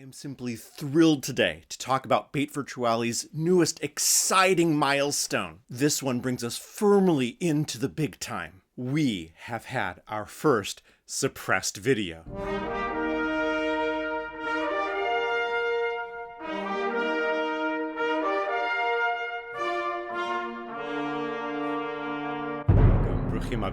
am simply thrilled today to talk about Beit Virtuali's newest exciting milestone. This one brings us firmly into the big time. We have had our first suppressed video.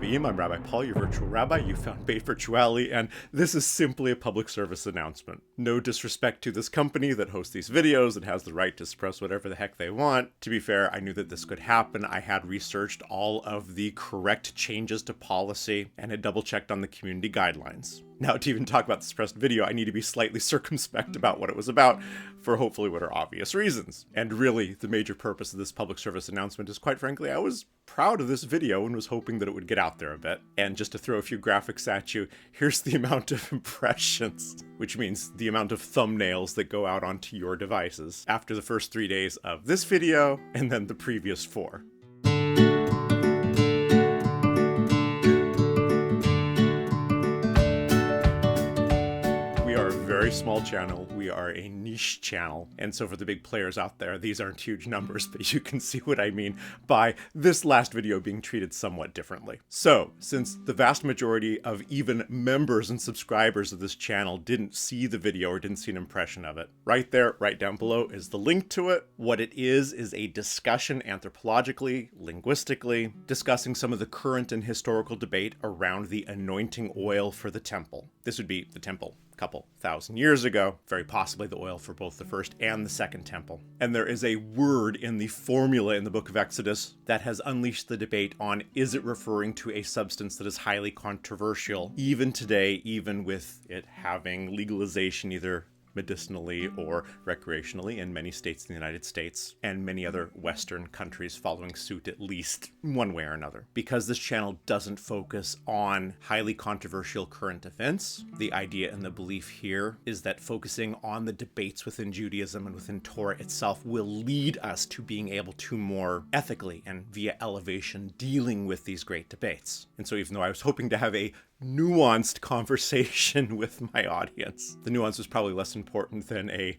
I'm Rabbi Paul, your virtual rabbi. You found Beit Virtuali, and this is simply a public service announcement. No disrespect to this company that hosts these videos and has the right to suppress whatever the heck they want. To be fair, I knew that this could happen. I had researched all of the correct changes to policy and had double-checked on the community guidelines. Now, to even talk about the suppressed video, I need to be slightly circumspect about what it was about for hopefully what are obvious reasons. And really, the major purpose of this public service announcement is, quite frankly, I was proud of this video and was hoping that it would get out there a bit. And just to throw a few graphics at you, here's the amount of impressions, which means the amount of thumbnails that go out onto your devices after the first 3 days of this video and then the previous 4. Very small channel. We are a niche channel, and so for the big players out there, these aren't huge numbers, but you can see what I mean by this last video being treated somewhat differently. So, since the vast majority of even members and subscribers of this channel didn't see the video or didn't see an impression of it, right there, right down below is the link to it. What it is a discussion anthropologically, linguistically, discussing some of the current and historical debate around the anointing oil for the temple. This would be the temple couple thousand years ago, very possibly the oil for both the first and the second temple. And there is a word in the formula in the book of Exodus that has unleashed the debate on, is it referring to a substance that is highly controversial, even today, even with it having legalization either medicinally or recreationally in many states in the United States and many other Western countries following suit at least one way or another. Because this channel doesn't focus on highly controversial current events, the idea and the belief here is that focusing on the debates within Judaism and within Torah itself will lead us to being able to more ethically and via elevation dealing with these great debates. And so even though I was hoping to have a nuanced conversation with my audience, the nuance was probably less important than a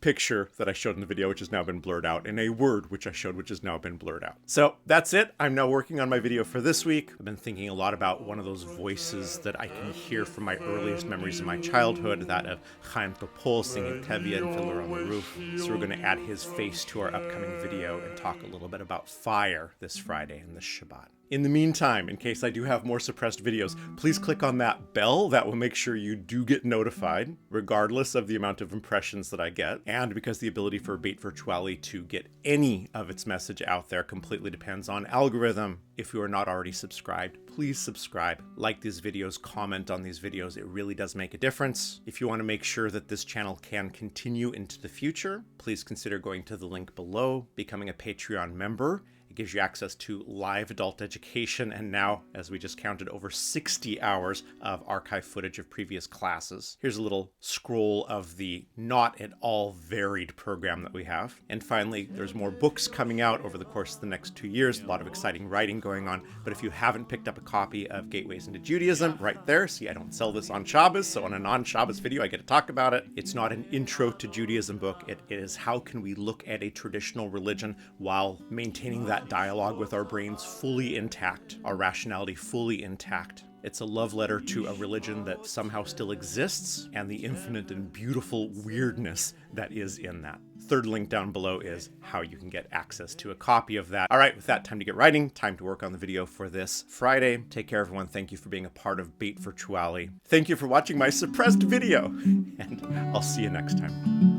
picture that I showed in the video, which has now been blurred out, and a word which I showed, which has now been blurred out. So that's it. I'm now working on my video for this week. I've been thinking a lot about one of those voices that I can hear from my earliest memories of my childhood, that of Chaim Topol singing Tevye and Fiddler on the Roof. So we're going to add his face to our upcoming video and talk a little bit about fire this Friday and this Shabbat. In the meantime, in case I do have more suppressed videos, please click on that bell. That will make sure you do get notified, regardless of the amount of impressions that I get. And because the ability for Beit Virtuali to get any of its message out there completely depends on algorithm. If you are not already subscribed, please subscribe, like these videos, comment on these videos. It really does make a difference. If you want to make sure that this channel can continue into the future, please consider going to the link below, becoming a Patreon member. It gives you access to live adult education, and now, as we just counted, over 60 hours of archive footage of previous classes. Here's a little scroll of the not at all varied program that we have. And finally, there's more books coming out over the course of the next 2 years. A lot of exciting writing going on. But if you haven't picked up a copy of Gateways into Judaism, right there, see, I don't sell this on Shabbos, so on a non-Shabbos video, I get to talk about it. It's not an intro to Judaism book. It is how can we look at a traditional religion while maintaining that dialogue with our brains fully intact, our rationality fully intact. It's a love letter to a religion that somehow still exists and the infinite and beautiful weirdness that is in that. Third link down below is how you can get access to a copy of that. All right, with that, time to get writing, time to work on the video for this Friday. Take care, everyone. Thank you for being a part of Beit Virtuali. Thank you for watching my suppressed video, and I'll see you next time.